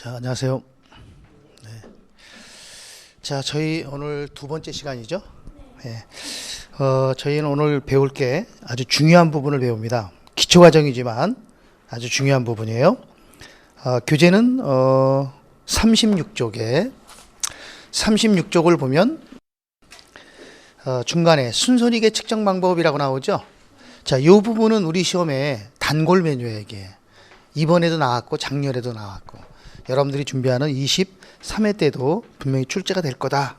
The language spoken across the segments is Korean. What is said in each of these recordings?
자, 안녕하세요. 네. 자, 저희 오늘 두 번째 시간이죠. 네. 저희는 오늘 배울 게 아주 중요한 부분을 배웁니다. 기초 과정이지만 아주 중요한 부분이에요. 교재는 36쪽에 36쪽을 보면 중간에 순손익의 측정 방법이라고 나오죠. 자, 이 부분은 우리 시험에 단골 메뉴예요. 이게 이번에도 나왔고 작년에도 나왔고 여러분들이 준비하는 23회 때도 분명히 출제가 될 거다.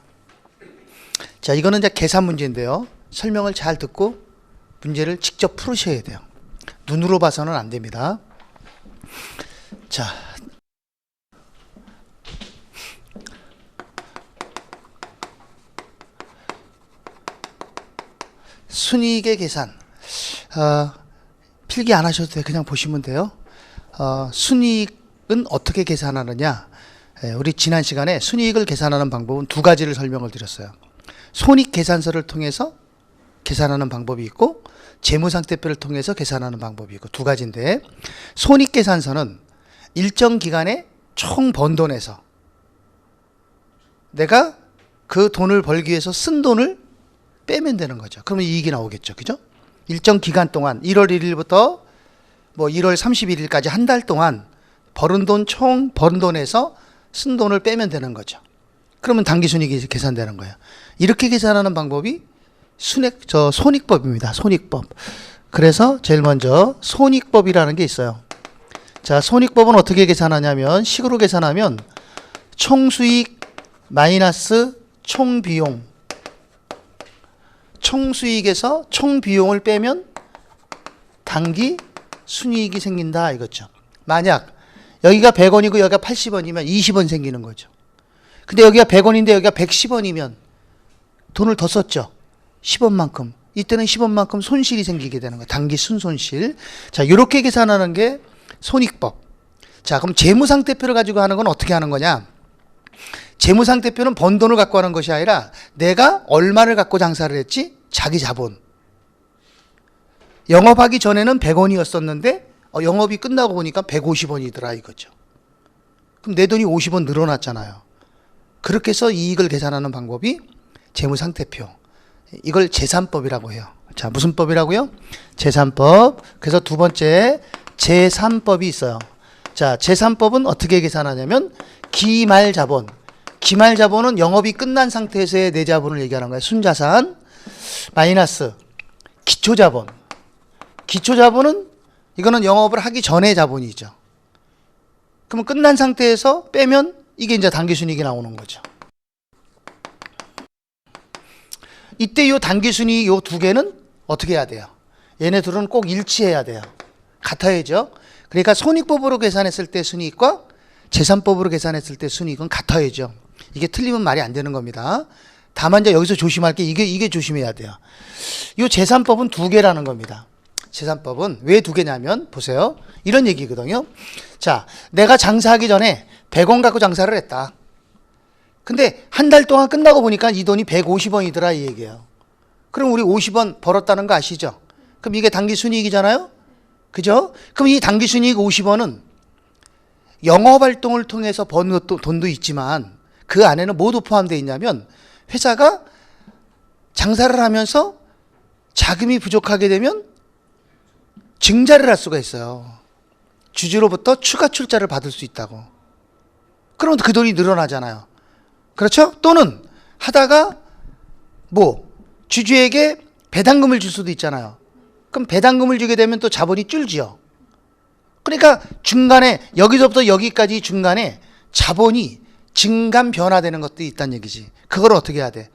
자, 이거는 이제 계산 문제인데요. 설명을 잘 듣고 문제를 직접 풀으셔야 돼요. 눈으로 봐서는 안 됩니다. 자, 순이익의 계산. 필기 안 하셔도 돼요. 그냥 보시면 돼요. 순이익은 어떻게 계산하느냐? 우리 지난 시간에 순이익을 계산하는 방법은 두 가지를 설명을 드렸어요. 손익계산서를 통해서 계산하는 방법이 있고 재무상태표를 통해서 계산하는 방법이 있고 두 가지인데, 손익계산서는 일정 기간에 총 번 돈에서 내가 그 돈을 벌기 위해서 쓴 돈을 빼면 되는 거죠. 그러면 이익이 나오겠죠. 그죠? 일정 기간 동안 1월 1일부터 뭐 1월 31일까지 한 달 동안 벌은 돈, 총 벌은 돈에서 쓴 돈을 빼면 되는 거죠. 그러면 당기순이익이 계산되는 거예요. 이렇게 계산하는 방법이 손익법입니다. 손익법. 그래서 제일 먼저 손익법이라는 게 있어요. 자, 손익법은 어떻게 계산하냐면 식으로 계산하면 총수익 마이너스 총비용. 총수익에서 총비용을 빼면 당기 순이익이 생긴다 이거죠. 만약 여기가 100원이고 여기가 80원이면 20원 생기는 거죠. 근데 여기가 100원인데 여기가 110원이면 돈을 더 썼죠. 10원만큼. 이때는 10원만큼 손실이 생기게 되는 거예요. 당기 순손실. 자, 이렇게 계산하는 게 손익법. 자, 그럼 재무상태표를 가지고 하는 건 어떻게 하는 거냐? 재무상태표는 번 돈을 갖고 하는 것이 아니라 내가 얼마를 갖고 장사를 했지? 자기 자본. 영업하기 전에는 100원이었었는데 영업이 끝나고 보니까 150원이더라 이거죠. 그럼 내 돈이 50원 늘어났잖아요. 그렇게 해서 이익을 계산하는 방법이 재무상태표. 이걸 제산법이라고 해요. 자, 무슨 법이라고요? 제산법. 그래서 두 번째 제산법이 있어요. 자, 제산법은 어떻게 계산하냐면 기말자본. 기말자본은 영업이 끝난 상태에서의 내 자본을 얘기하는 거예요. 순자산 마이너스 기초자본. 기초자본은 이거는 영업을 하기 전의 자본이죠. 그러면 끝난 상태에서 빼면 이게 이제 당기순이익이 나오는 거죠. 이때 이 당기순이익 요 두 개는 어떻게 해야 돼요? 얘네 둘은 꼭 일치해야 돼요. 같아야죠. 그러니까 손익법으로 계산했을 때 순이익과 재산법으로 계산했을 때 순이익은 같아야죠. 이게 틀리면 말이 안 되는 겁니다. 다만 이제 여기서 조심할 게 이게 조심해야 돼요. 이 재산법은 두 개라는 겁니다. 재산법은 왜 두 개냐면 보세요. 이런 얘기거든요. 자, 내가 장사하기 전에 100원 갖고 장사를 했다. 근데 한 달 동안 끝나고 보니까 이 돈이 150원이더라 이 얘기예요. 그럼 우리 50원 벌었다는 거 아시죠? 그럼 이게 당기순이익이잖아요. 그죠? 그럼 이 당기순이익 50원은 영업활동을 통해서 번 돈도 있지만 그 안에는 뭐도 포함되어 있냐면 회사가 장사를 하면서 자금이 부족하게 되면 증자를 할 수가 있어요. 주주로부터 추가 출자를 받을 수 있다고. 그럼 그 돈이 늘어나잖아요. 그렇죠? 또는 하다가 주주에게 배당금을 줄 수도 있잖아요. 그럼 배당금을 주게 되면 또 자본이 줄지요. 그러니까 중간에 여기서부터 여기까지 중간에 자본이 증감 변화되는 것도 있다는 얘기지. 그걸 어떻게 해야 돼?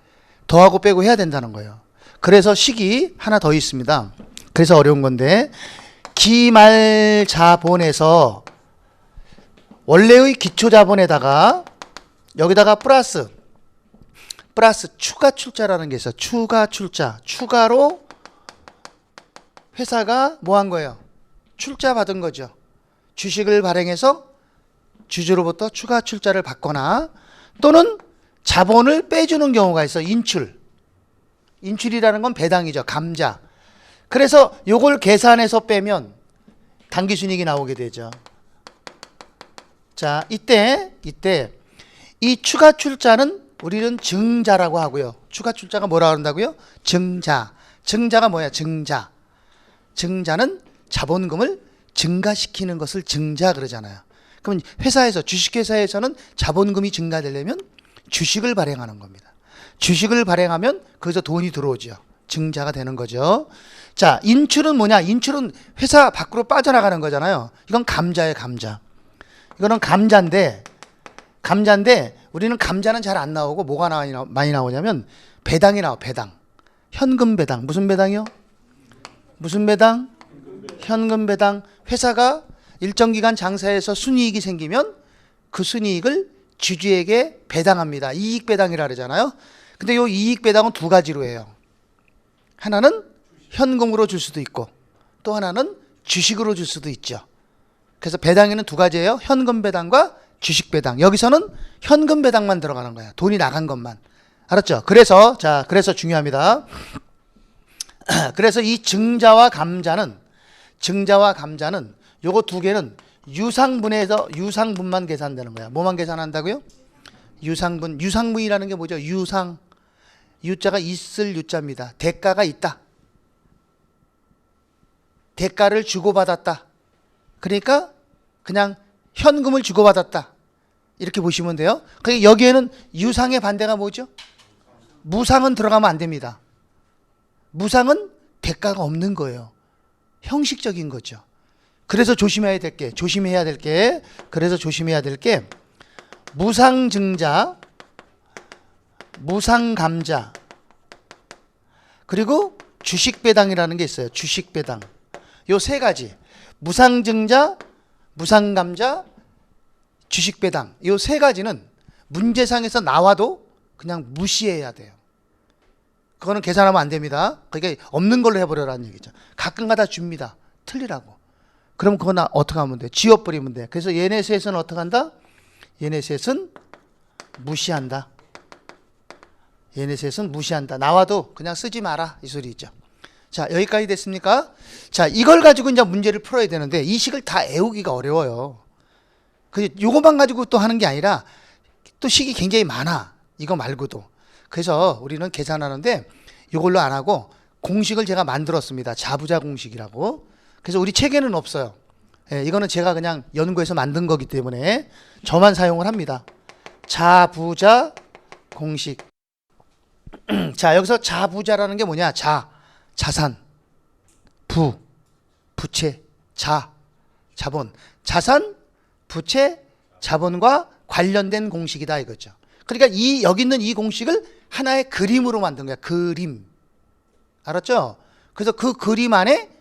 더하고 빼고 해야 된다는 거예요. 그래서 식이 하나 더 있습니다. 그래서 어려운 건데, 기말자본에서 원래의 기초자본에다가 여기다가 플러스 추가 출자라는 게 있어요. 추가 출자. 추가로 회사가 뭐 한 거예요? 출자 받은 거죠. 주식을 발행해서 주주로부터 추가 출자를 받거나 또는 자본을 빼주는 경우가 있어. 인출이라는 건 배당이죠. 감자. 그래서 요걸 계산해서 빼면 당기순이익이 나오게 되죠. 자, 이때 이 추가 출자는 우리는 증자라고 하고요. 추가 출자가 뭐라고 한다고요? 증자. 증자가 뭐야? 증자. 증자는 자본금을 증가시키는 것을 증자 그러잖아요. 그러면 회사에서, 주식회사에서는 자본금이 증가되려면 주식을 발행하는 겁니다. 주식을 발행하면 거기서 돈이 들어오죠. 증자가 되는 거죠. 자, 인출은 뭐냐? 인출은 회사 밖으로 빠져나가는 거잖아요. 이건 감자예요, 감자. 이거는 감자인데 우리는 감자는 잘 안 나오고 뭐가 많이 나오냐면 배당이 나와, 배당. 현금 배당. 무슨 배당이요? 무슨 배당? 현금 배당. 회사가 일정 기간 장사해서 순이익이 생기면 그 순이익을 주주에게 배당합니다. 이익 배당이라 그러잖아요. 근데 이 이익 배당은 두 가지로 해요. 하나는 현금으로 줄 수도 있고 또 하나는 주식으로 줄 수도 있죠. 그래서 배당에는 두 가지예요. 현금 배당과 주식 배당. 여기서는 현금 배당만 들어가는 거야. 돈이 나간 것만. 알았죠? 그래서 중요합니다. 그래서 이 증자와 감자는 요거 두 개는 유상분에서 유상분만 계산되는 거야. 뭐만 계산한다고요? 유상분. 유상분이라는 게 뭐죠? 유상. 유자가 있을 유자입니다. 대가가 있다. 대가를 주고받았다. 그러니까 그냥 현금을 주고받았다. 이렇게 보시면 돼요. 그러니까 여기에는 유상의 반대가 뭐죠? 무상은 들어가면 안 됩니다. 무상은 대가가 없는 거예요. 형식적인 거죠. 그래서 조심해야 될 게 무상증자, 무상감자, 그리고 주식배당이라는 게 있어요. 주식배당. 요 세 가지. 무상증자, 무상감자, 주식배당. 요 세 가지는 문제상에서 나와도 그냥 무시해야 돼요. 그거는 계산하면 안 됩니다. 그러니까 없는 걸로 해버려라는 얘기죠. 가끔가다 줍니다. 틀리라고. 그럼 그건 어떻게 하면 돼? 지워버리면 돼. 그래서 얘네 셋은 어떻게 한다? 얘네 셋은 무시한다. 얘네 셋은 무시한다. 나와도 그냥 쓰지 마라. 이 소리죠. 자, 여기까지 됐습니까? 자, 이걸 가지고 이제 문제를 풀어야 되는데 이 식을 다 외우기가 어려워요. 요것만 가지고 또 하는 게 아니라 또 식이 굉장히 많아. 이거 말고도. 그래서 우리는 계산하는데 이걸로 안 하고 공식을 제가 만들었습니다. 자부자 공식이라고. 그래서 우리 책에는 없어요. 예, 이거는 제가 그냥 연구해서 만든 거기 때문에 저만 사용을 합니다. 자부자 공식. 자, 여기서 자부자라는 게 뭐냐? 자산, 부채, 자본. 자산, 부채, 자본과 관련된 공식이다 이거죠. 그러니까 여기 있는 이 공식을 하나의 그림으로 만든 거야. 그림. 알았죠? 그래서 그 그림 안에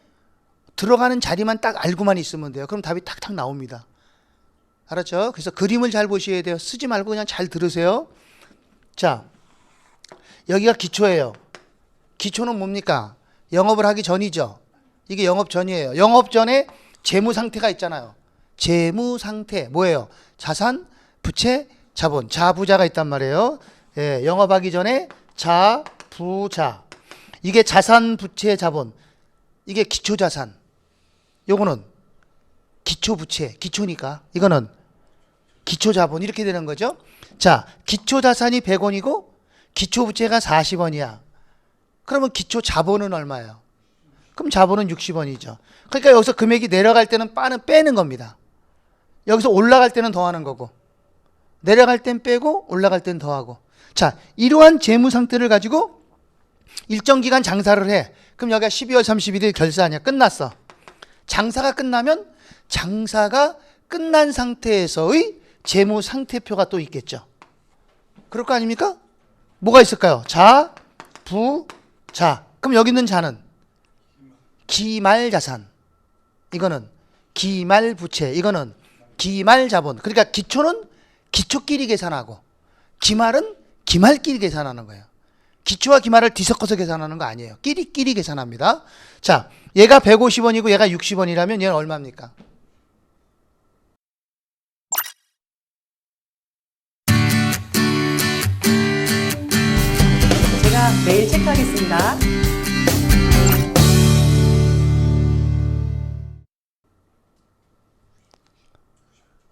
들어가는 자리만 딱 알고만 있으면 돼요. 그럼 답이 탁탁 나옵니다. 알았죠? 그래서 그림을 잘 보셔야 돼요. 쓰지 말고 그냥 잘 들으세요. 자, 여기가 기초예요. 기초는 뭡니까? 영업을 하기 전이죠. 이게 영업 전이에요. 영업 전에 재무 상태가 있잖아요. 재무 상태 뭐예요? 자산, 부채, 자본, 자부자가 있단 말이에요. 예, 영업하기 전에 자부자. 이게 자산, 부채, 자본. 이게 기초자산. 요거는 기초부채, 기초니까 이거는 기초자본 이렇게 되는 거죠. 자, 기초자산이 100원이고 기초부채가 40원이야. 그러면 기초자본은 얼마예요? 그럼 자본은 60원이죠. 그러니까 여기서 금액이 내려갈 때는 빼는 겁니다. 여기서 올라갈 때는 더하는 거고 내려갈 땐 빼고 올라갈 땐 더하고. 자, 이러한 재무 상태를 가지고 일정 기간 장사를 해. 그럼 여기가 12월 31일 결산이야. 끝났어. 장사가 끝나면 장사가 끝난 상태에서의 재무 상태표가 또 있겠죠. 그럴 거 아닙니까? 뭐가 있을까요? 자, 부, 자. 그럼 여기 있는 자는 기말자산. 이거는 기말부채. 이거는 기말자본. 그러니까 기초는 기초끼리 계산하고 기말은 기말끼리 계산하는 거예요. 기초와 기말을 뒤섞어서 계산하는 거 아니에요. 끼리끼리 계산합니다. 자, 얘가 150원이고 얘가 60원이라면 얘는 얼마입니까? 제가 매일 체크하겠습니다.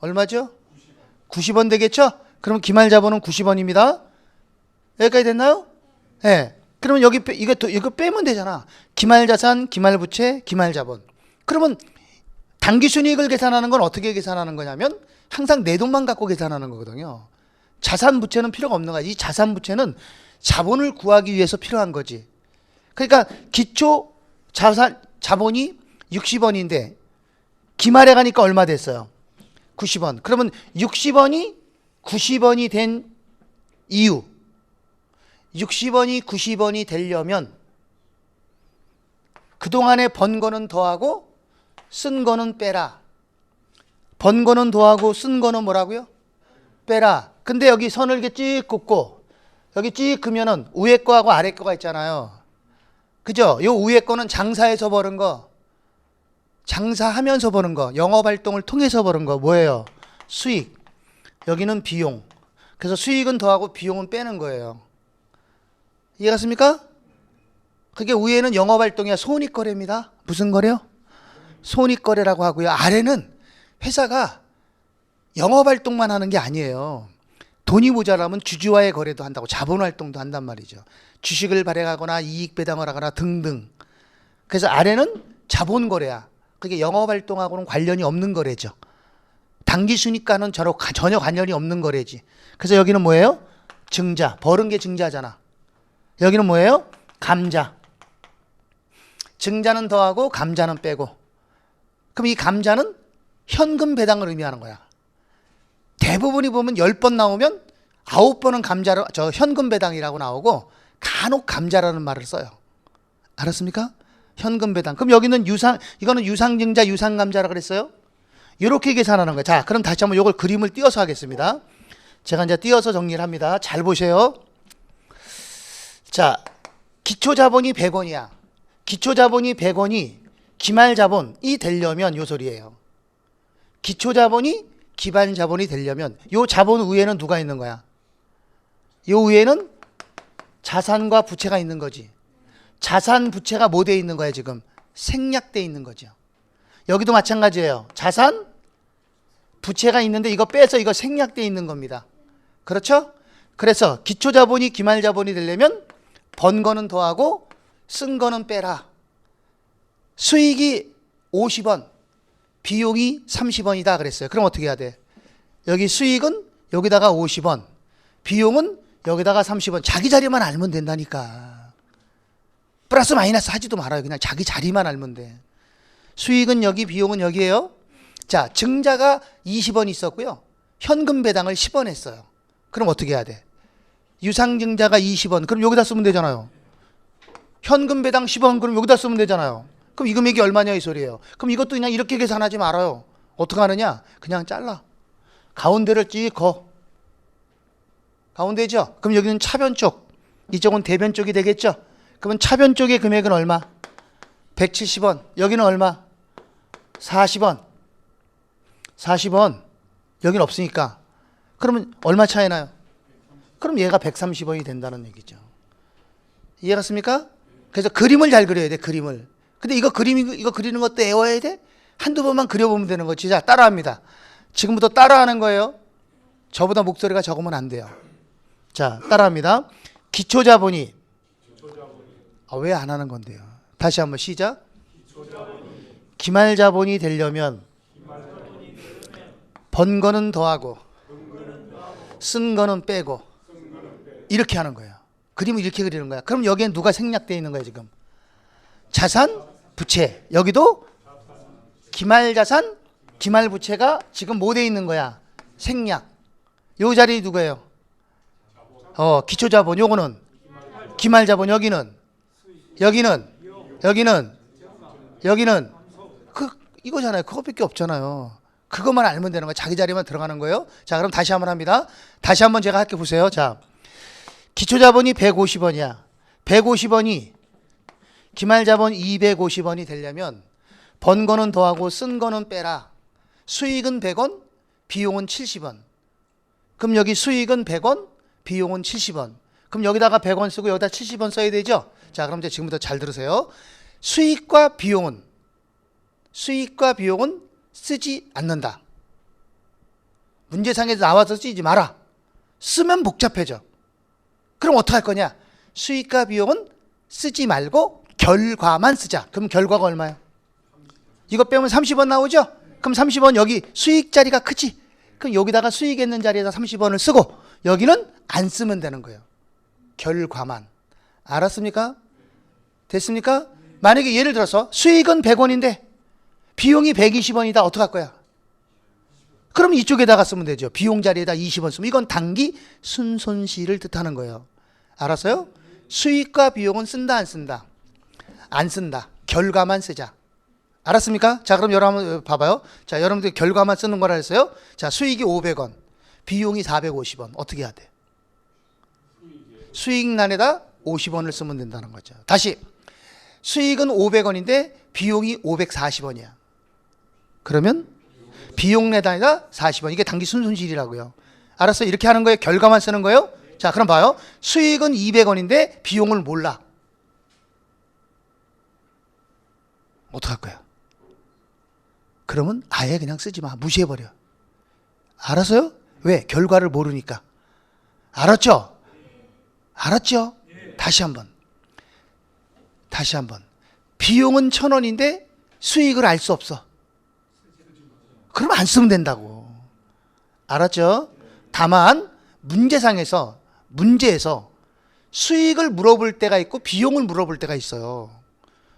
얼마죠? 90원 되겠죠? 그럼 기말 자본은 90원입니다. 여기까지 됐나요? 네. 그러면 여기 이거 빼면 되잖아. 기말 자산, 기말 부채, 기말 자본. 그러면 당기 순이익을 계산하는 건 어떻게 계산하는 거냐면 항상 내 돈만 갖고 계산하는 거거든요. 자산 부채는 필요가 없는 거야. 이 자산 부채는 자본을 구하기 위해서 필요한 거지. 그러니까 기초 자본이 60원인데 기말에 가니까 얼마 됐어요? 90원. 그러면 60원이 90원이 된 이유. 60원이 90원이 되려면 그동안에 번 거는 더하고 쓴 거는 빼라. 번 거는 더하고 쓴 거는 뭐라고요? 빼라. 근데 여기 선을 이렇게 찍 긋고 여기 찍 그면은 위에 거하고 아래 거가 있잖아요. 그죠? 요 위에 거는 장사해서 버는 거, 장사하면서 버는 거, 영업활동을 통해서 버는 거 뭐예요? 수익. 여기는 비용. 그래서 수익은 더하고 비용은 빼는 거예요. 이해갔습니까? 그게 위에는 영업활동이야. 손익거래입니다. 무슨 거래요? 손익거래라고 하고요. 아래는 회사가 영업활동만 하는 게 아니에요. 돈이 모자라면 주주와의 거래도 한다고, 자본활동도 한단 말이죠. 주식을 발행하거나 이익 배당을 하거나 등등. 그래서 아래는 자본거래야. 그게 영업활동하고는 관련이 없는 거래죠. 당기순이가는 전혀 관련이 없는 거래지. 그래서 여기는 뭐예요? 증자. 벌은 게 증자잖아. 여기는 뭐예요? 감자. 증자는 더하고 감자는 빼고. 그럼 이 감자는 현금 배당을 의미하는 거야. 대부분이 보면 10번 나오면 9번은 현금 배당이라고 나오고 간혹 감자라는 말을 써요. 알았습니까? 현금 배당. 그럼 여기는 이거는 유상증자, 유상감자라고 그랬어요? 이렇게 계산하는 거예요. 자, 그럼 다시 한번 이걸 그림을 띄어서 하겠습니다. 제가 이제 띄어서 정리를 합니다. 잘 보세요. 자, 기초자본이 100원이야. 기초자본이 100원이 기말자본이 되려면 요 소리예요. 기초자본이 기반자본이 되려면 요 자본 위에는 누가 있는 거야? 요 위에는 자산과 부채가 있는 거지. 자산 부채가 뭐 돼 있는 거야 지금? 생략돼 있는 거죠. 여기도 마찬가지예요. 자산 부채가 있는데 이거 빼서 이거 생략돼 있는 겁니다. 그렇죠? 그래서 기초자본이 기말자본이 되려면 번 거는 더하고 쓴 거는 빼라. 수익이 50원, 비용이 30원이다 그랬어요. 그럼 어떻게 해야 돼? 여기 수익은 여기다가 50원, 비용은 여기다가 30원. 자기 자리만 알면 된다니까. 플러스 마이너스 하지도 말아요. 그냥 자기 자리만 알면 돼. 수익은 여기, 비용은 여기예요. 자, 증자가 20원 있었고요. 현금 배당을 10원 했어요. 그럼 어떻게 해야 돼? 유상증자가 20원. 그럼 여기다 쓰면 되잖아요. 현금 배당 10원. 그럼 여기다 쓰면 되잖아요. 그럼 이 금액이 얼마냐 이 소리예요. 그럼 이것도 그냥 이렇게 계산하지 말아요. 어떻게 하느냐? 그냥 잘라. 가운데를 찍 거. 가운데죠? 그럼 여기는 차변 쪽. 이쪽은 대변 쪽이 되겠죠? 그러면 차변 쪽의 금액은 얼마? 170원. 여기는 얼마? 40원. 40원. 여기는 없으니까. 그러면 얼마 차이 나요? 그럼 얘가 130원이 된다는 얘기죠. 이해갔습니까? 그래서 그림을 잘 그려야 돼, 그림을. 근데 이거 그리는 것도 외워야 돼? 한두 번만 그려보면 되는 거지. 자, 따라합니다. 지금부터 따라하는 거예요. 저보다 목소리가 적으면 안 돼요. 자, 따라합니다. 기초자본이 왜 안 하는 건데요? 다시 한번 시작. 기말자본이 되려면 번 거는 더하고 쓴 거는 빼고 이렇게 하는 거예요. 그림을 이렇게 그리는 거야. 그럼 여기엔 누가 생략되어 있는 거예요 지금? 자산, 부채. 여기도 기말자산, 기말부채가 지금 뭐 돼 있는 거야? 생략. 요 자리 누구예요? 기초자본. 요거는 기말자본. 여기는 이거잖아요. 그거밖에 없잖아요. 그것만 알면 되는 거예요. 자기 자리만 들어가는 거예요. 자, 그럼 다시 한번 합니다. 다시 한번 제가 할게 보세요. 자, 기초자본이 150원이야. 150원이 기말자본 250원이 되려면 번 거는 더하고 쓴 거는 빼라. 수익은 100원, 비용은 70원. 그럼 여기 수익은 100원, 비용은 70원. 그럼 여기다가 100원 쓰고 여기다 70원 써야 되죠? 자, 그럼 이제 지금부터 잘 들으세요. 수익과 비용은 쓰지 않는다. 문제상에서 나와서 쓰지 마라. 쓰면 복잡해져. 그럼 어떻게 할 거냐? 수익과 비용은 쓰지 말고 결과만 쓰자. 그럼 결과가 얼마야? 이거 빼면 30원 나오죠? 그럼 30원 여기 수익 자리가 크지? 그럼 여기다가 수익 있는 자리에다 30원을 쓰고 여기는 안 쓰면 되는 거예요. 결과만. 알았습니까? 됐습니까? 만약에 예를 들어서 수익은 100원인데 비용이 120원이다. 어떡할 거야? 그럼 이쪽에다가 쓰면 되죠. 비용 자리에다 20원 쓰면 이건 단기 순손실을 뜻하는 거예요. 알았어요? 수익과 비용은 쓴다 안 쓴다? 안 쓴다. 결과만 쓰자. 알았습니까? 자, 그럼 여러분 봐봐요. 자, 여러분들 결과만 쓰는 거라 했어요. 자, 수익이 500원, 비용이 450원. 어떻게 해야 돼? 수익란에다 50원을 쓰면 된다는 거죠. 다시 수익은 500원인데 비용이 540원이야. 그러면 비용내단에다 40원. 이게 단기 순손실이라고요. 알았어요? 이렇게 하는 거예요. 결과만 쓰는 거예요. 자, 그럼 봐요. 수익은 200원인데 비용을 몰라. 어떡할 거야? 그러면 아예 그냥 쓰지 마. 무시해버려. 알았어요? 왜? 결과를 모르니까. 알았죠? 알았죠? 다시 한번. 비용은 1,000원인데 수익을 알 수 없어. 그럼 안 쓰면 된다고. 알았죠? 다만 문제에서 수익을 물어볼 때가 있고 비용을 물어볼 때가 있어요.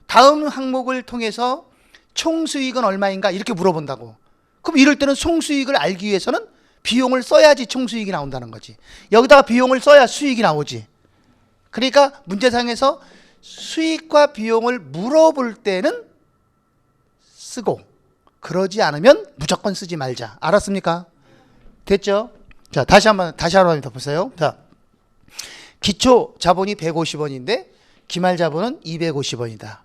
다음 항목을 통해서 총수익은 얼마인가 이렇게 물어본다고. 그럼 이럴 때는 총수익을 알기 위해서는 비용을 써야지 총수익이 나온다는 거지. 여기다가 비용을 써야 수익이 나오지. 그러니까 문제상에서 수익과 비용을 물어볼 때는 쓰고 그러지 않으면 무조건 쓰지 말자. 알았습니까? 됐죠? 자, 다시 한번 더 보세요. 자, 기초 자본이 150원인데 기말 자본은 250원이다.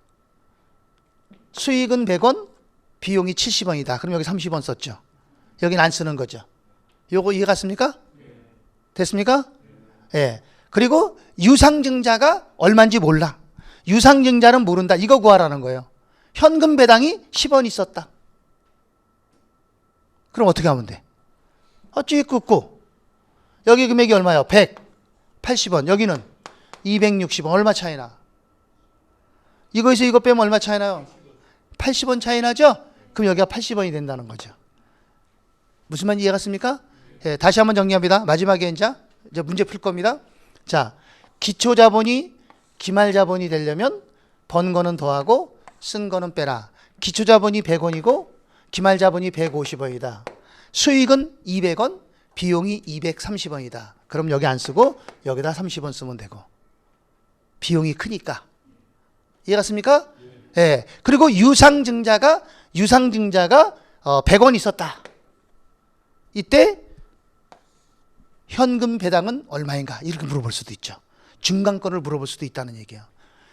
수익은 100원, 비용이 70원이다. 그럼 여기 30원 썼죠. 여기는 안 쓰는 거죠. 요거 이해 갔습니까? 됐습니까? 예. 그리고 유상증자가 얼마인지 몰라. 유상증자는 모른다. 이거 구하라는 거예요. 현금 배당이 10원 있었다. 그럼 어떻게 하면 돼? 쭉 긋고 여기 금액이 얼마예요? 180원. 여기는 260원. 얼마 차이 나? 이거에서 이거 빼면 얼마 차이 나요? 80원 차이 나죠? 그럼 여기가 80원이 된다는 거죠. 무슨 말인지 이해 갔습니까? 예, 다시 한번 정리합니다. 마지막에 이제 문제 풀 겁니다. 자, 기초 자본이 기말 자본이 되려면 번 거는 더하고 쓴 거는 빼라. 기초 자본이 100원이고 기말 자본이 150원이다. 수익은 200원, 비용이 230원이다. 그럼 여기 안 쓰고 여기다 30원 쓰면 되고. 비용이 크니까. 이해 갔습니까? 예. 그리고 유상증자가 100원 있었다. 이때 현금 배당은 얼마인가? 이렇게 물어볼 수도 있죠. 중간권을 물어볼 수도 있다는 얘기예요.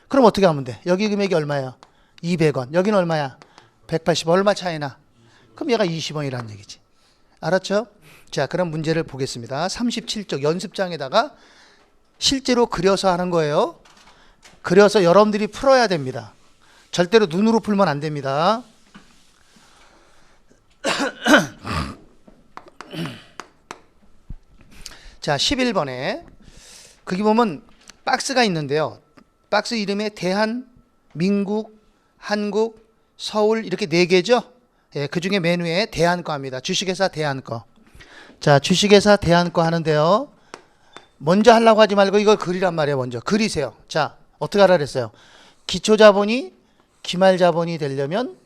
그럼 어떻게 하면 돼? 여기 금액이 얼마예요? 200원. 여기는 얼마야? 180원. 얼마 차이나? 그럼 얘가 20원이라는 얘기지. 알았죠? 자, 그럼 문제를 보겠습니다. 37쪽 연습장에다가 실제로 그려서 하는 거예요. 그려서 여러분들이 풀어야 됩니다. 절대로 눈으로 풀면 안 됩니다. 자, 11번에 거기 보면 박스가 있는데요. 박스 이름에 대한, 민국, 한국, 서울 이렇게 4개죠. 예, 그 중에 메뉴에 대한거 합니다. 주식회사 대한거. 자, 주식회사 대한거 하는데요. 먼저 하려고 하지 말고 이걸 그리란 말이에요. 먼저 그리세요. 자, 어떻게 하라 그랬어요? 기초자본이 기말자본이 되려면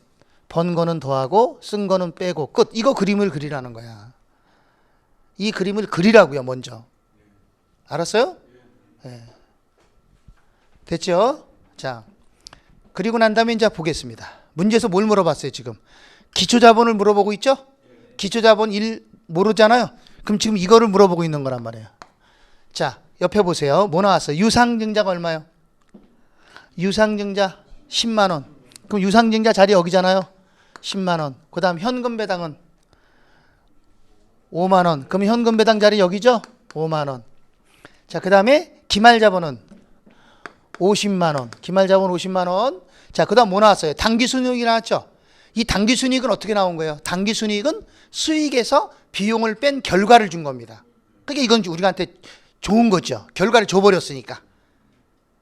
번 거는 더하고 쓴 거는 빼고 끝. 이거 그림을 그리라는 거야. 이 그림을 그리라고요. 먼저. 알았어요? 네. 됐죠? 자, 그리고 난 다음에 이제 보겠습니다. 문제에서 뭘 물어봤어요? 지금 기초자본을 물어보고 있죠? 기초자본 1 모르잖아요. 그럼 지금 이거를 물어보고 있는 거란 말이에요. 자, 옆에 보세요. 뭐 나왔어요? 유상증자가 얼마요? 유상증자 10만 원. 그럼 유상증자 자리 여기잖아요. 10만 원. 그 다음 현금 배당은 5만 원. 그럼 현금 배당 자리 여기죠? 5만 원. 자, 그 다음에 기말자본은 50만 원. 기말자본 50만 원. 자, 그 다음 뭐 나왔어요? 단기순이익이 나왔죠? 이 당기순이익은 어떻게 나온 거예요? 당기순이익은 수익에서 비용을 뺀 결과를 준 겁니다. 그러니까 이건 우리한테 좋은 거죠. 결과를 줘버렸으니까.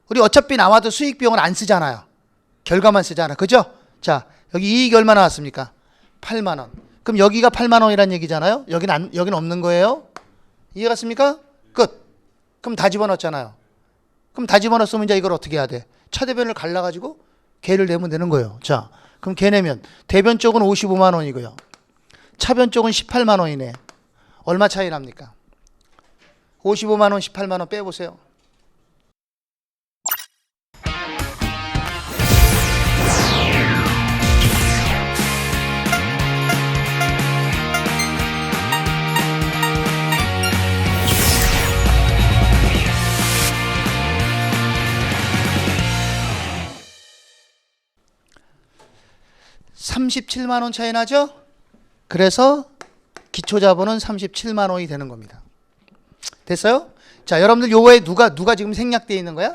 우리 어차피 나와도 수익 비용은 안 쓰잖아요. 결과만 쓰잖아. 그죠? 자, 여기 이익이 얼마 나왔습니까? 8만 원. 그럼 여기가 8만 원이라는 얘기잖아요. 여기는 없는 거예요. 이해갔습니까? 끝. 그럼 다 집어넣었잖아요. 그럼 다 집어넣었으면 이제 이걸 어떻게 해야 돼? 차대변을 갈라가지고 개를 내면 되는 거예요. 자, 그럼 개 내면 대변 쪽은 55만 원이고요. 차변 쪽은 18만 원이네. 얼마 차이 납니까? 55만 원, 18만 원 빼보세요. (37만 원) 차이 나죠? 그래서 기초자본은 37만 원이 되는 겁니다. 됐어요? 자, 여러분들 요거에 누가 지금 생략되어 있는 거야?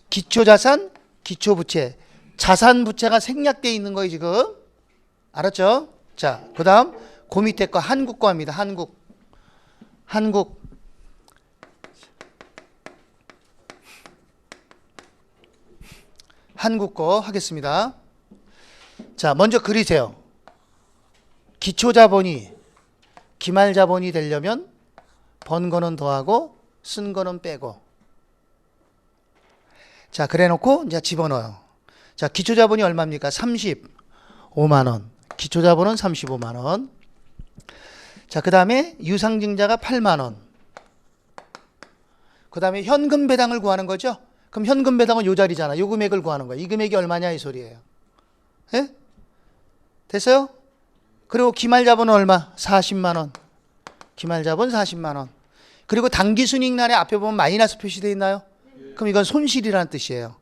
기초자산, 기초부채. 자산부채가 생략되어 있는 거예요, 지금. 알았죠? 자, 그 다음, 그 밑에 거 한국 거 합니다. 한국. 한국 거 하겠습니다. 자, 먼저 그리세요. 기초자본이 기말자본이 되려면 번 거는 더하고 쓴 거는 빼고. 자, 그래 놓고 이제 집어넣어요. 자, 기초자본이 얼마입니까? 35만 원. 기초자본은 35만 원. 자, 그 다음에 유상증자가 8만 원. 그 다음에 현금 배당을 구하는 거죠. 그럼 현금 배당은 요 자리잖아. 요 금액을 구하는 거야. 이 금액이 얼마냐 이 소리예요. 예? 됐어요? 그리고 기말자본은 얼마? 40만 원. 기말자본 40만 원. 그리고 당기순이익란에 앞에 보면 마이너스 표시되어 있나요? 그럼 이건 손실이라는 뜻이에요.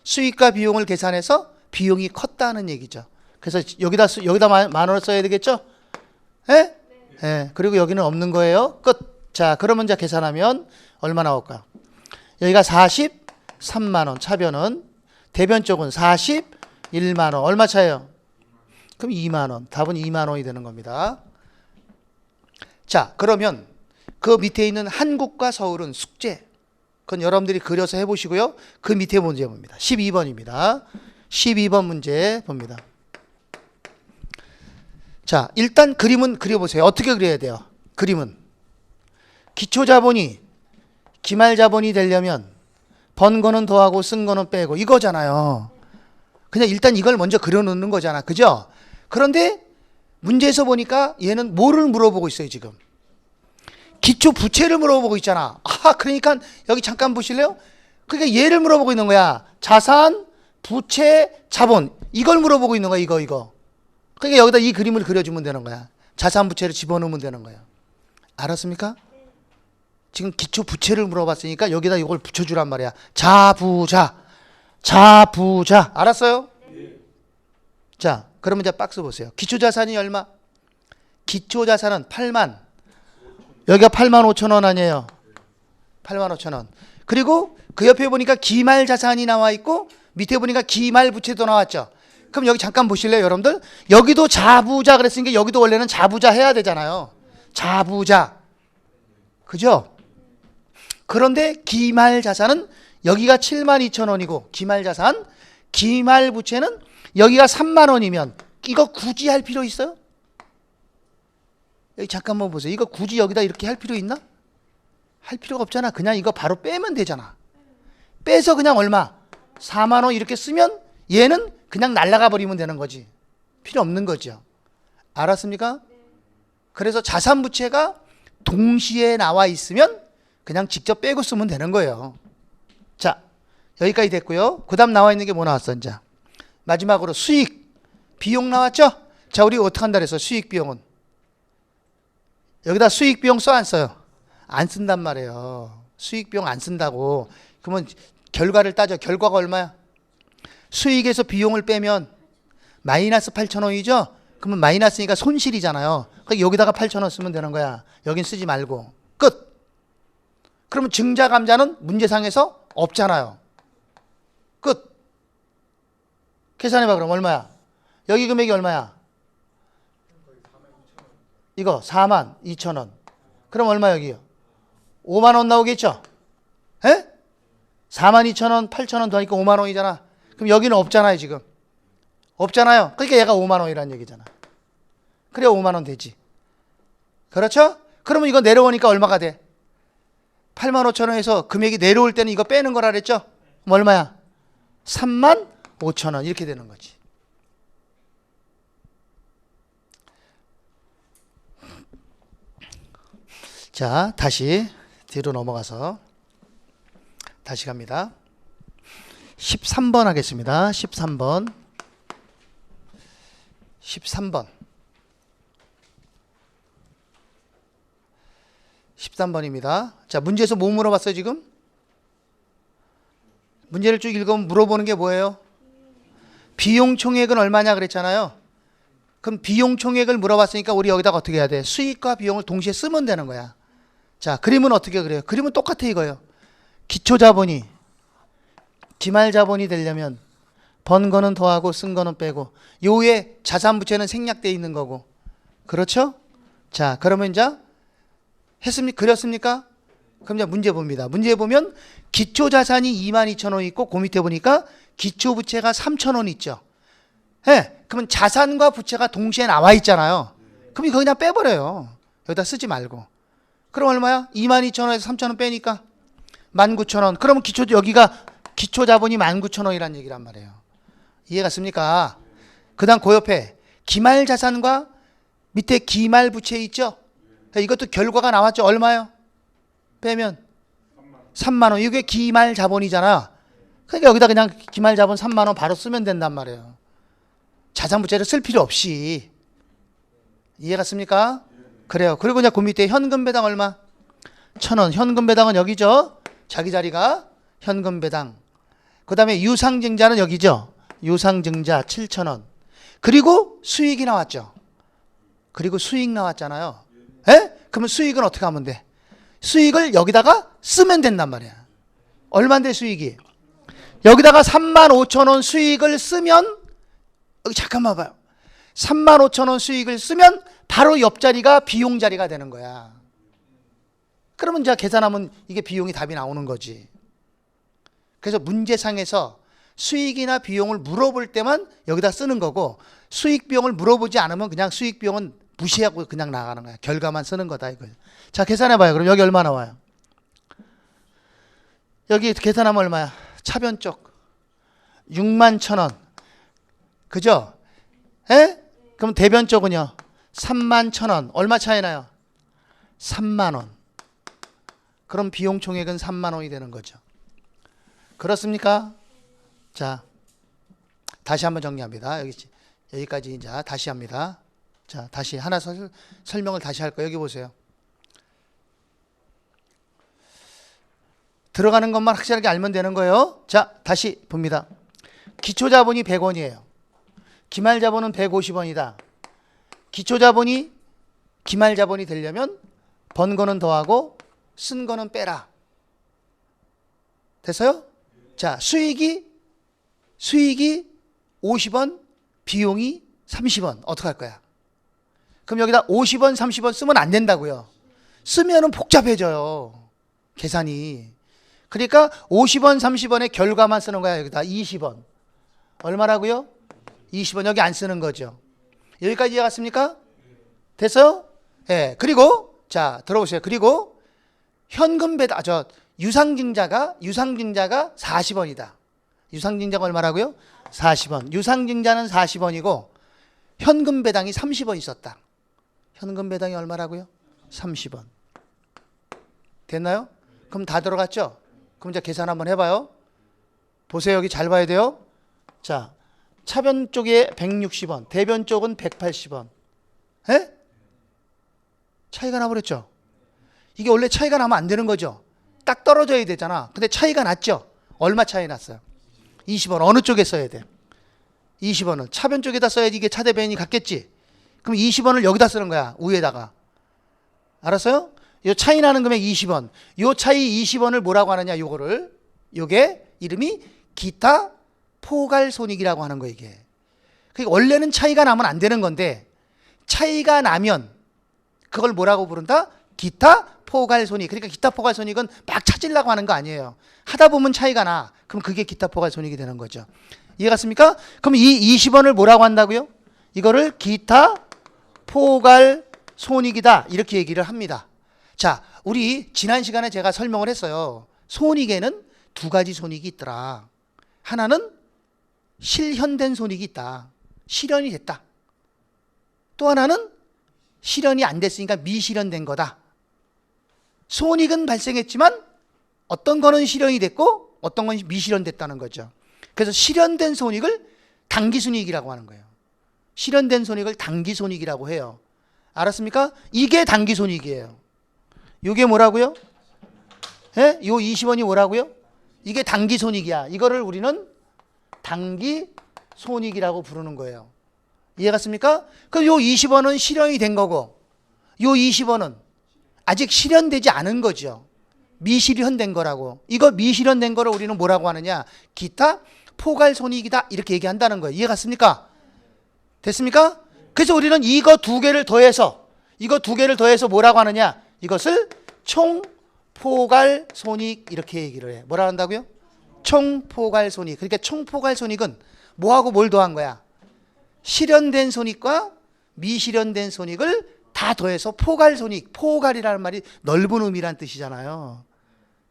수익과 비용을 계산해서 비용이 컸다는 얘기죠. 그래서 여기다 만 원을 써야 되겠죠? 예? 예. 그리고 여기는 없는 거예요. 끝. 자, 그러면 이제 계산하면 얼마 나올까? 여기가 43만 원. 차변은. 대변 쪽은 41만 원. 얼마 차예요? 그럼 2만 원. 답은 2만 원이 되는 겁니다. 자, 그러면 그 밑에 있는 한국과 서울은 숙제. 그건 여러분들이 그려서 해보시고요. 그 밑에 문제 봅니다. 12번입니다. 12번 문제 봅니다. 자, 일단 그림은 그려보세요. 어떻게 그려야 돼요? 그림은 기초자본이 기말자본이 되려면 번 거는 더하고 쓴 거는 빼고 이거잖아요. 그냥 일단 이걸 먼저 그려놓는 거잖아. 그죠? 그런데 문제에서 보니까 얘는 뭐를 물어보고 있어요 지금? 기초 부채를 물어보고 있잖아. 아, 그러니까 여기 잠깐 보실래요? 그러니까 얘를 물어보고 있는 거야. 자산, 부채, 자본. 이걸 물어보고 있는 거야. 이거. 그러니까 여기다 이 그림을 그려주면 되는 거야. 자산, 부채를 집어넣으면 되는 거야. 알았습니까? 지금 기초 부채를 물어봤으니까 여기다 이걸 붙여주란 말이야. 자부자. 알았어요? 자, 그러면 이제 박스 보세요. 기초자산이 얼마? 기초자산은 8만. 여기가 8만 5천 원 아니에요? 8만 5천 원. 그리고 그 옆에 보니까 기말자산이 나와 있고 밑에 보니까 기말부채도 나왔죠. 그럼 여기 잠깐 보실래요, 여러분들? 여기도 자부자 그랬으니까 여기도 원래는 자부자 해야 되잖아요. 자부자. 그죠? 그런데 기말자산은 여기가 7만 2천 원이고 기말자산, 기말부채는 여기가 3만 원이면 이거 굳이 할 필요 있어요? 여기 잠깐만 보세요. 이거 굳이 여기다 이렇게 할 필요 있나? 할 필요가 없잖아. 그냥 이거 바로 빼면 되잖아. 빼서 그냥 얼마? 4만 원 이렇게 쓰면 얘는 그냥 날아가 버리면 되는 거지. 필요 없는 거죠. 알았습니까? 그래서 자산부채가 동시에 나와 있으면 그냥 직접 빼고 쓰면 되는 거예요. 자, 여기까지 됐고요. 그 다음 나와 있는 게 뭐 나왔어 이제? 마지막으로 수익, 비용 나왔죠? 자, 우리 어떻게 한다 그랬어? 수익 비용은 여기다 수익 비용 써 안 써요? 안 쓴단 말이에요. 수익 비용 안 쓴다고. 그러면 결과를 따져. 결과가 얼마야? 수익에서 비용을 빼면 마이너스 8천 원이죠? 그러면 마이너스니까 손실이잖아요. 그러니까 여기다가 8천 원 쓰면 되는 거야. 여긴 쓰지 말고. 끝. 그러면 증자 감자는 문제상에서 없잖아요. 끝. 계산해봐. 그럼 얼마야? 여기 금액이 얼마야? 이거 42,000원. 그럼 얼마 여기요? 5만 원 나오겠죠? 에? 42,000원, 8,000원 더하니까 5만 원이잖아. 그럼 여기는 없잖아요, 지금. 없잖아요. 그러니까 얘가 5만 원이라는 얘기잖아. 그래야 5만 원 되지. 그렇죠? 그러면 이거 내려오니까 얼마가 돼? 85,000원에서 금액이 내려올 때는 이거 빼는 거라 그랬죠? 그럼 얼마야? 35,000원 이렇게 되는 거지. 자, 다시 뒤로 넘어가서 다시 갑니다. 13번 하겠습니다. 13번. 13번. 13번입니다. 자, 문제에서 뭐 물어봤어요, 지금? 문제를 쭉 읽으면 물어보는 게 뭐예요? 비용 총액은 얼마냐 그랬잖아요. 그럼 비용 총액을 물어봤으니까 우리 여기다가 어떻게 해야 돼? 수익과 비용을 동시에 쓰면 되는 거야. 자, 그림은 어떻게 그래요? 그림은 똑같아 이거예요. 기초자본이 기말자본이 되려면 번 거는 더하고 쓴 거는 빼고 요 위에 자산부채는 생략되어 있는 거고. 그렇죠? 자, 그러면 이제 그렸습니까? 그럼 이제 문제 봅니다. 문제 보면 기초자산이 22,000원 있고 그 밑에 보니까 기초부채가 3,000원 있죠. 예, 그러면 자산과 부채가 동시에 나와 있잖아요. 그럼 이거 그냥 빼버려요. 여기다 쓰지 말고. 그럼 얼마야? 22,000원에서 3,000원 빼니까 19,000원. 그러면 여기가 기초자본이 19,000원이라는 얘기란 말이에요. 이해 갔습니까? 그 다음 그 옆에 기말자산과 밑에 기말부채 있죠? 이것도 결과가 나왔죠. 얼마요? 빼면 3만 원. 이게 기말자본이잖아. 그러니까 여기다 그냥 기말자본 3만 원 바로 쓰면 된단 말이에요. 자산부채를 쓸 필요 없이. 이해 갔습니까? 그래요. 그리고 이제 그 밑에 현금 배당 얼마? 1,000원. 현금 배당은 여기죠. 자기 자리가 현금 배당. 그 다음에 유상증자는 여기죠. 유상증자 7,000원. 그리고 수익이 나왔죠. 그리고 수익 나왔잖아요. 에? 그러면 수익은 어떻게 하면 돼? 수익을 여기다가 쓰면 된단 말이야. 얼마인데 수익이? 여기다가 35,000원 수익을 쓰면 여기 잠깐만 봐요. 35,000원 수익을 쓰면 바로 옆자리가 비용 자리가 되는 거야. 그러면 이제 계산하면 이게 비용이 답이 나오는 거지. 그래서 문제상에서 수익이나 비용을 물어볼 때만 여기다 쓰는 거고 수익 비용을 물어보지 않으면 그냥 수익 비용은 무시하고 그냥 나가는 거야. 결과만 쓰는 거다 이걸. 자, 계산해봐요. 그럼 여기 얼마 나와요? 여기 계산하면 얼마야? 차변 쪽 61,000원. 그죠? 에? 그럼 대변 쪽은요? 31,000원. 얼마 차이 나요? 3만 원. 그럼 비용 총액은 3만 원이 되는 거죠. 그렇습니까? 자, 다시 한번 정리합니다. 여기까지 이제 다시 합니다. 자, 다시 하나 설명을 다시 할 거예요. 여기 보세요. 들어가는 것만 확실하게 알면 되는 거예요. 자, 다시 봅니다. 기초자본이 100원이에요. 기말자본은 150원이다. 기초자본이 기말자본이 되려면 번 거는 더하고 쓴 거는 빼라. 됐어요? 자, 수익이 50원, 비용이 30원. 어떻게 할 거야? 그럼 여기다 50원, 30원 쓰면 안 된다고요. 쓰면은 복잡해져요. 계산이. 그러니까 50원, 30원의 결과만 쓰는 거야. 여기다 20원. 얼마라고요? 20원. 여기 안 쓰는 거죠. 여기까지 이해 갔습니까? 됐어요? 예. 네. 그리고 자, 들어보세요. 그리고 현금 배당, 유상증자가 40원이다. 유상증자가 얼마라고요? 40원. 유상증자는 40원이고 현금 배당이 30원 있었다. 현금 배당이 얼마라고요? 30원. 됐나요? 그럼 다 들어갔죠? 그럼 이제 계산 한번 해봐요. 보세요. 여기 잘 봐야 돼요. 자, 차변 쪽에 160원, 대변 쪽은 180원. 에? 차이가 나버렸죠? 이게 원래 차이가 나면 안 되는 거죠? 딱 떨어져야 되잖아. 근데 차이가 났죠? 얼마 차이 났어요? 20원. 어느 쪽에 써야 돼? 20원을. 차변 쪽에다 써야지 이게 차대변이 같겠지? 그럼 20원을 여기다 쓰는 거야. 위에다가. 알았어요? 요 차이 나는 금액 20원. 요 차이 20원을 뭐라고 하느냐, 요게 이름이 기타 포괄손익이라고 하는 거, 이게. 그러니까 원래는 차이가 나면 안 되는 건데 차이가 나면 그걸 뭐라고 부른다? 기타 포괄손익. 그러니까 기타 포괄손익은 막 찾으려고 하는 거 아니에요. 하다 보면 차이가 나. 그럼 그게 기타 포괄손익이 되는 거죠. 이해갔습니까? 그럼 이 20원을 뭐라고 한다고요? 이거를 기타 포괄손익이다. 이렇게 얘기를 합니다. 자, 우리 지난 시간에 제가 설명을 했어요. 손익에는 두 가지 손익이 있더라. 하나는 실현된 손익이 있다. 실현이 됐다. 또 하나는 실현이 안 됐으니까 미실현된 거다. 손익은 발생했지만 어떤 거는 실현이 됐고 어떤 건 미실현됐다는 거죠. 그래서 실현된 손익을 당기순이익이라고 하는 거예요. 실현된 손익을 당기손익이라고 해요. 알았습니까? 이게 당기손익이에요. 이게 뭐라고요? 예? 요 20원이 뭐라고요? 이게 당기손익이야. 이거를 우리는 당기손익이라고 부르는 거예요. 이해갔습니까? 그럼 요 20원은 실현이 된 거고 요 20원은 아직 실현되지 않은 거죠. 미실현된 거라고. 이거 미실현된 거를 우리는 뭐라고 하느냐? 기타 포괄손익이다. 이렇게 얘기한다는 거예요. 이해갔습니까? 됐습니까? 그래서 우리는 이거 두 개를 더해서 뭐라고 하느냐? 이것을 총포괄손익 이렇게 얘기를 해. 뭐라 한다고요? 총포괄손익. 그러니까 총포괄손익은 뭐하고 뭘 더한 거야? 실현된 손익과 미실현된 손익을 다 더해서 포괄손익. 포괄이라는 말이 넓은 의미란 뜻이잖아요.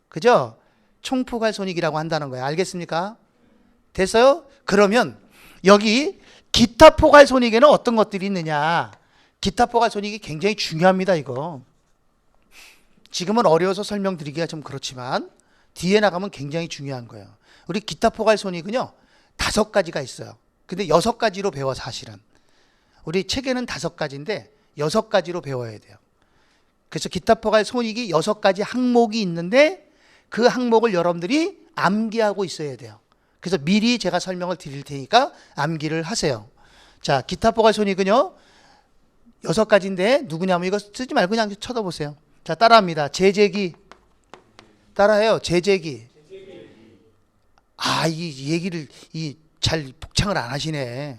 그죠? 총포괄손익이라고 한다는 거예요. 알겠습니까? 됐어요? 그러면 여기 기타 포괄손익에는 어떤 것들이 있느냐? 기타 포괄손익이 굉장히 중요합니다. 이거 지금은 어려워서 설명드리기가 좀 그렇지만 뒤에 나가면 굉장히 중요한 거예요. 우리 기타 포괄손익은요 5가지가 있어요. 근데 6가지로 배워. 사실은 우리 책에는 5가지인데 6가지로 배워야 돼요. 그래서 기타 포괄손익이 6가지 항목이 있는데 그 항목을 여러분들이 암기하고 있어야 돼요. 그래서 미리 제가 설명을 드릴 테니까 암기를 하세요. 자, 기타 포괄손익은요 6가지인데 누구냐면 이거 쓰지 말고 그냥 쳐다보세요. 자, 따라합니다. 재재기. 따라해요. 재재기. 아, 이 얘기를 잘 복창을 안 하시네.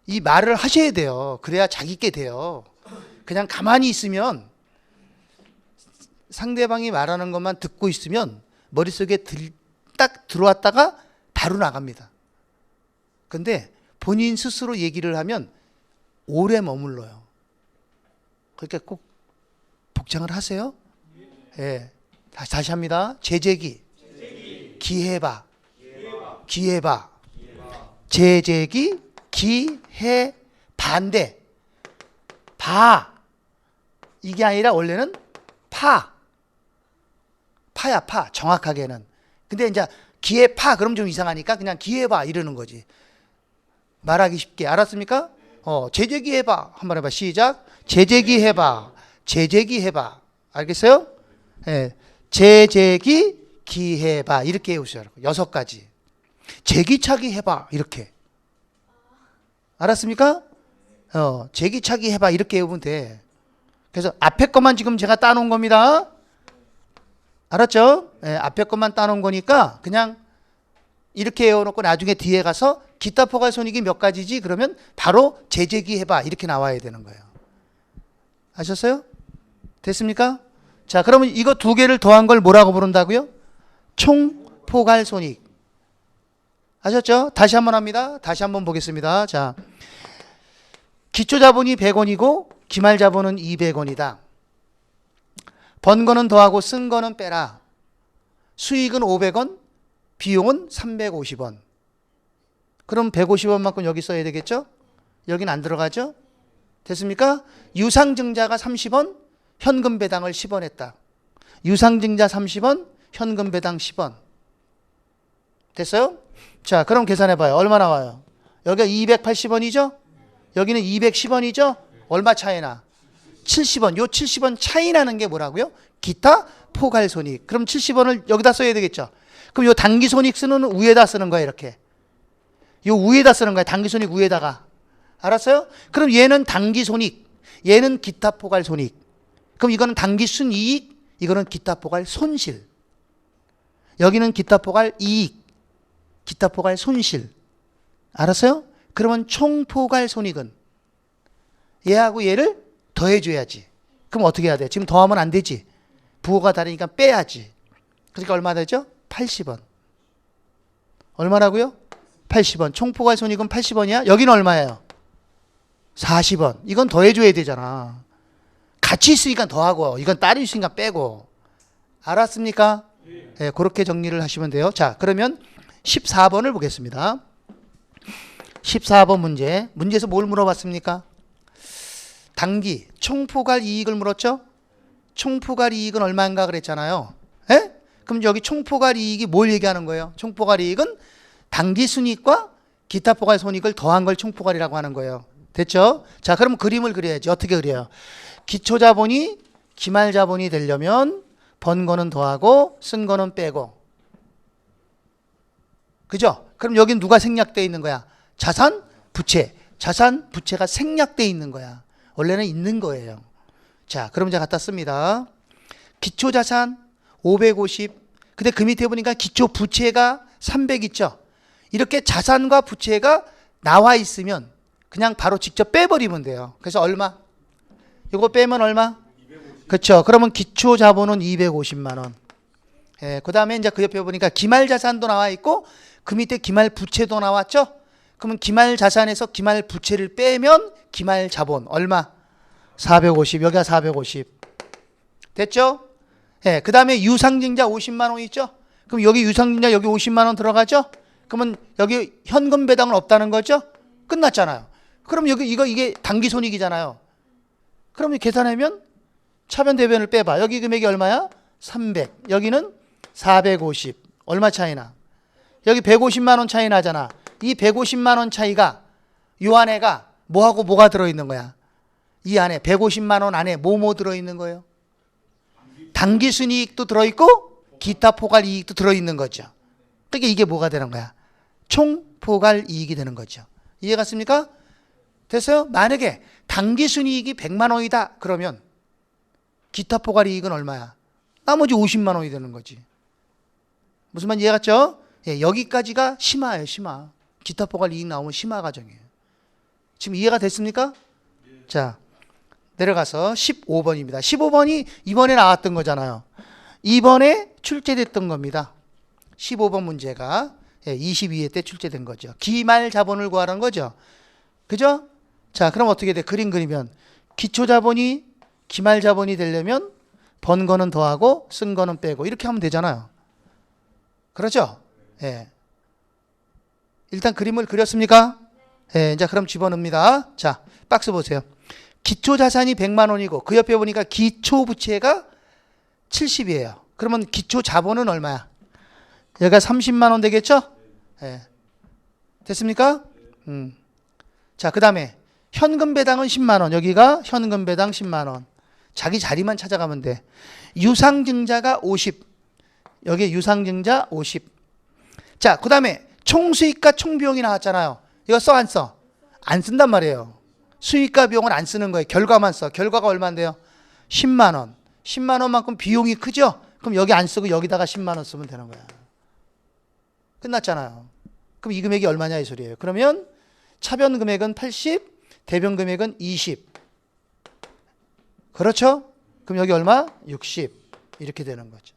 이 말을 하셔야 돼요. 그래야 자기께 돼요. 그냥 가만히 있으면 상대방이 말하는 것만 듣고 있으면 머릿속에 딱 들어왔다가 바로 나갑니다. 근데 본인 스스로 얘기를 하면 오래 머물러요. 그러니까 꼭 복창을 하세요. 예. 다시 합니다. 재재기. 기해봐. 기해봐. 재재기. 기해 반대. 봐. 이게 아니라 원래는 파야, 파. 정확하게는. 근데 이제 기해 파 그럼 좀 이상하니까 그냥 기해봐 이러는 거지. 말하기 쉽게. 알았습니까? 재재기 해봐. 한번 해봐. 시작. 재재기 해봐. 재재기 해봐. 알겠어요? 예. 재재기 기해봐. 이렇게 해오셔요. 6가지. 재기차기 해봐. 이렇게. 알았습니까? 재기차기 해봐. 이렇게 해보면 돼. 그래서 앞에 것만 지금 제가 따놓은 겁니다. 알았죠? 예, 앞에 것만 따놓은 거니까 그냥 이렇게 해놓고 나중에 뒤에 가서 기타 포괄손익이 몇 가지지? 그러면 바로 재재기 해봐. 이렇게 나와야 되는 거예요. 아셨어요? 됐습니까? 자, 그러면 이거 2개를 더한 걸 뭐라고 부른다고요? 총포괄손익. 아셨죠? 다시 한번 합니다. 다시 한번 보겠습니다. 자, 기초자본이 100원이고 기말자본은 200원이다. 번 거는 더하고 쓴 거는 빼라. 수익은 500원, 비용은 350원. 그럼 150원만큼 여기 써야 되겠죠? 여긴 안 들어가죠? 됐습니까? 유상증자가 30원, 현금 배당을 10원 했다. 유상증자 30원, 현금 배당 10원. 됐어요? 자, 그럼 계산해봐요. 얼마 나와요? 여기가 280원이죠? 여기는 210원이죠? 얼마 차이나? 70원. 요 70원 차이 나는 게 뭐라고요? 기타 포괄손익. 그럼 70원을 여기다 써야 되겠죠? 그럼 요 당기손익 쓰는 위에다 쓰는 거야, 이렇게. 요 위에다 쓰는 거야. 당기손익 위에다가. 알았어요? 그럼 얘는 당기손익, 얘는 기타 포괄 손익. 그럼 이거는 당기순이익, 이거는 기타 포괄 손실. 여기는 기타 포괄 이익, 기타 포괄 손실. 알았어요? 그러면 총 포괄 손익은 얘하고 얘를 더해줘야지. 그럼 어떻게 해야 돼? 지금 더하면 안 되지. 부호가 다르니까 빼야지. 그러니까 얼마 되죠? 80원. 얼마라고요? 80원. 총 포괄 손익은 80원이야? 여기는 얼마예요? 40원. 이건 더해줘야 되잖아. 같이 있으니까 더하고, 이건 따로 있으니까 빼고. 알았습니까? 네, 그렇게 정리를 하시면 돼요. 자, 그러면 14번을 보겠습니다. 14번 문제. 문제에서 뭘 물어봤습니까? 당기, 총포괄 이익을 물었죠? 총포괄 이익은 얼마인가 그랬잖아요. 에? 그럼 여기 총포괄 이익이 뭘 얘기하는 거예요? 총포괄 이익은 당기 순이익과 기타 포괄 손익을 더한 걸 총포괄이라고 하는 거예요. 됐죠? 자, 그럼 그림을 그려야지. 어떻게 그려요? 기초 자본이 기말 자본이 되려면 번 거는 더하고 쓴 거는 빼고. 그죠? 그럼 여긴 누가 생략되어 있는 거야? 자산, 부채. 자산, 부채가 생략되어 있는 거야. 원래는 있는 거예요. 자, 그럼 이제 갖다 씁니다. 기초 자산 550. 근데 그 밑에 보니까 기초 부채가 300 있죠? 이렇게 자산과 부채가 나와 있으면 그냥 바로 직접 빼버리면 돼요. 그래서 얼마? 이거 빼면 얼마? 그렇죠. 그러면 기초 자본은 250만 원. 예, 그 다음에 이제 그 옆에 보니까 기말 자산도 나와 있고 그 밑에 기말 부채도 나왔죠? 그러면 기말 자산에서 기말 부채를 빼면 기말 자본 얼마? 450. 여기가 450. 됐죠? 예, 그 다음에 유상증자 50만 원 있죠? 그럼 여기 유상증자 여기 50만 원 들어가죠? 그러면 여기 현금 배당은 없다는 거죠? 끝났잖아요. 그럼 여기 이게 당기 손익이잖아요. 그럼 계산하면 차변 대변을 빼봐. 여기 금액이 얼마야? 300. 여기는 450. 얼마 차이나? 여기 150만 원 차이 나잖아. 이 150만 원 차이가 요 안에가 뭐하고 뭐가 들어있는 거야? 이 안에 150만 원 안에 뭐 들어있는 거예요? 당기순이익도 들어있고 기타 포괄 이익도 들어있는 거죠. 그러니까 이게 뭐가 되는 거야? 총 포괄 이익이 되는 거죠. 이해갔습니까? 됐어요? 만약에 당기순이익이 100만 원이다 그러면 기타 포괄 이익은 얼마야? 나머지 50만 원이 되는 거지. 무슨 말인지 이해갔죠? 예, 여기까지가 심화예요. 심화. 기타 포괄 이익 나오면 심화 과정이에요. 지금 이해가 됐습니까? 자, 내려가서 15번입니다. 15번이 이번에 나왔던 거잖아요. 이번에 출제됐던 겁니다. 15번 문제가 22회 때 출제된 거죠. 기말 자본을 구하는 거죠. 그죠? 자, 그럼 어떻게 돼? 그림 그리면 기초 자본이 기말 자본이 되려면 번 거는 더하고 쓴 거는 빼고 이렇게 하면 되잖아요. 그렇죠? 예. 일단 그림을 그렸습니까? 예, 이제 그럼 집어넣습니다. 자, 박스 보세요. 기초 자산이 100만 원이고 그 옆에 보니까 기초 부채가 70이에요. 그러면 기초 자본은 얼마야? 여기가 30만 원 되겠죠? 예. 됐습니까? 자, 그 다음에 현금 배당은 10만 원. 여기가 현금 배당 10만 원. 자기 자리만 찾아가면 돼. 유상증자가 50. 여기 유상증자 50. 자, 그 다음에 총수익과 총비용이 나왔잖아요. 이거 써, 안 써? 안 쓴단 말이에요. 수익과 비용은 안 쓰는 거예요. 결과만 써. 결과가 얼마인데요? 10만 원. 10만 원만큼 비용이 크죠? 그럼 여기 안 쓰고 여기다가 10만 원 쓰면 되는 거야. 끝났잖아요. 그럼 이 금액이 얼마냐 이 소리예요. 그러면 차변 금액은 80, 대변 금액은 20. 그렇죠? 그럼 여기 얼마? 60. 이렇게 되는 거죠.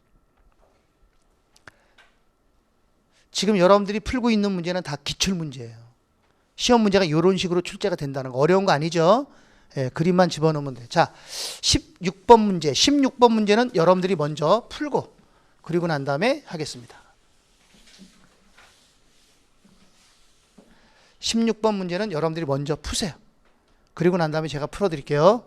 지금 여러분들이 풀고 있는 문제는 다 기출 문제예요. 시험 문제가 이런 식으로 출제가 된다는 거 어려운 거 아니죠? 예, 그림만 집어넣으면 돼. 자, 16번 문제. 16번 문제는 여러분들이 먼저 풀고 그리고 난 다음에 하겠습니다. 16번 문제는 여러분들이 먼저 푸세요. 그리고 난 다음에 제가 풀어드릴게요.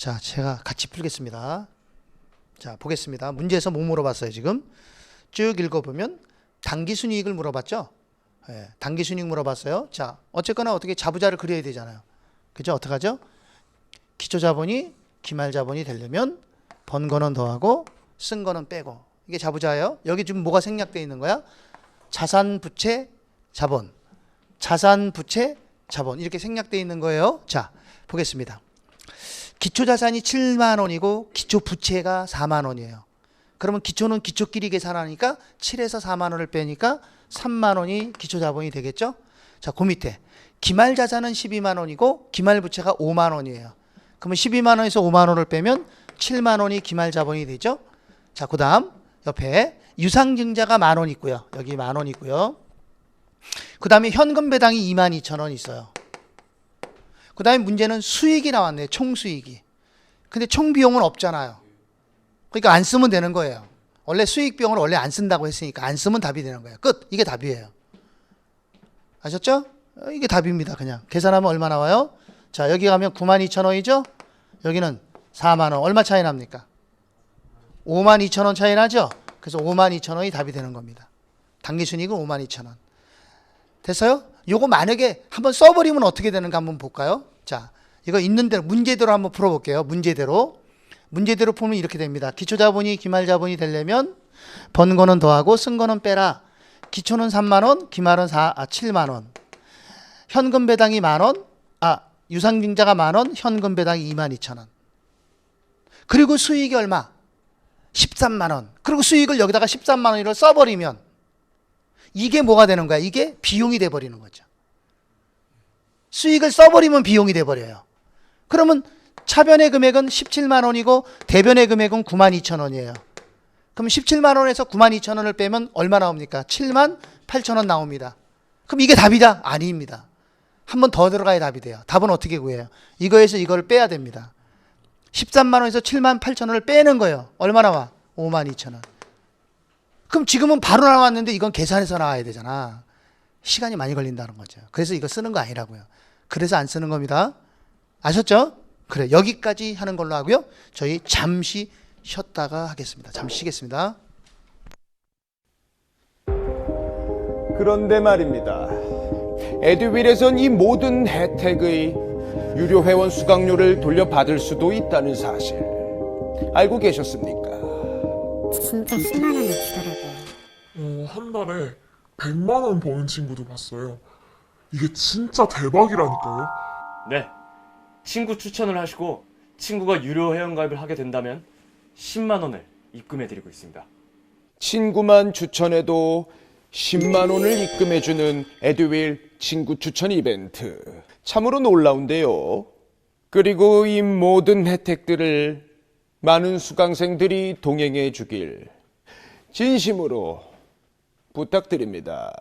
자, 제가 같이 풀겠습니다. 자, 보겠습니다. 문제에서 뭐 물어봤어요, 지금? 쭉 읽어보면 당기순이익을 물어봤죠? 예, 당기순이익 물어봤어요. 자, 어쨌거나 어떻게 자부자를 그려야 되잖아요. 그죠? 어떡하죠? 기초자본이 기말자본이 되려면 번 거는 더하고 쓴 거는 빼고. 이게 자부자예요. 여기 지금 뭐가 생략되어 있는 거야? 자산, 부채, 자본. 자산, 부채, 자본. 이렇게 생략되어 있는 거예요. 자, 보겠습니다. 기초자산이 7만 원이고 기초부채가 4만 원이에요. 그러면 기초는 기초끼리 계산하니까 7에서 4만 원을 빼니까 3만 원이 기초자본이 되겠죠? 자, 그 밑에 기말자산은 12만 원이고 기말부채가 5만 원이에요. 그러면 12만 원에서 5만 원을 빼면 7만 원이 기말자본이 되죠? 자, 그 다음 옆에 유상증자가 만 원 있고요. 여기 만 원 있고요. 그 다음에 현금 배당이 2만 2천 원 있어요. 그 다음에 문제는 수익이 나왔네요. 총수익이. 근데 총비용은 없잖아요. 그러니까 안 쓰면 되는 거예요. 원래 수익비용을 원래 안 쓴다고 했으니까 안 쓰면 답이 되는 거예요. 끝. 이게 답이에요. 아셨죠? 이게 답입니다. 그냥 계산하면 얼마 나와요? 자, 여기 가면 9만 2천 원이죠? 여기는 4만 원. 얼마 차이 납니까? 5만 2천 원 차이 나죠? 그래서 5만 2천 원이 답이 되는 겁니다. 당기순이익은 5만 2천 원. 됐어요? 요거 만약에 한번 써버리면 어떻게 되는가 한번 볼까요? 자, 이거 있는 대로 문제대로 한번 풀어볼게요. 문제대로 풀면 이렇게 됩니다. 기초자본이 기말자본이 되려면 번 거는 더하고 쓴 거는 빼라. 기초는 3만 원, 기말은 7만 원. 현금 배당이 만 원, 유상증자가 만 원, 현금 배당이 2만 2천 원. 그리고 수익이 얼마? 13만 원. 그리고 수익을 여기다가 13만 원을 써버리면 이게 뭐가 되는 거야? 이게 비용이 돼버리는 거죠. 수익을 써버리면 비용이 돼버려요. 그러면 차변의 금액은 17만 원이고 대변의 금액은 9만 2천 원이에요. 그럼 17만 원에서 9만 2천 원을 빼면 얼마 나옵니까? 7만 8천 원 나옵니다. 그럼 이게 답이다? 아닙니다. 한 번 더 들어가야 답이 돼요. 답은 어떻게 구해요? 이거에서 이걸 빼야 됩니다. 13만 원에서 7만 8천 원을 빼는 거예요. 얼마 나와? 5만 2천 원. 그럼 지금은 바로 나왔는데 이건 계산해서 나와야 되잖아. 시간이 많이 걸린다는 거죠. 그래서 이거 쓰는 거 아니라고요. 그래서 안 쓰는 겁니다. 아셨죠? 그래, 여기까지 하는 걸로 하고요. 저희 잠시 쉬었다가 하겠습니다. 잠시 쉬겠습니다. 그런데 말입니다. 에듀윌에선 이 모든 혜택의 유료 회원 수강료를 돌려받을 수도 있다는 사실 알고 계셨습니까? 진짜 10만 원을 주더라고요. 한 달에 100만 원 버는 친구도 봤어요. 이게 진짜 대박이라니까요. 네, 친구 추천을 하시고 친구가 유료 회원가입을 하게 된다면 10만 원을 입금해드리고 있습니다. 친구만 추천해도 10만 원을 입금해주는 에듀윌 친구 추천 이벤트. 참으로 놀라운데요. 그리고 이 모든 혜택들을 많은 수강생들이 동행해 주길 진심으로 부탁드립니다.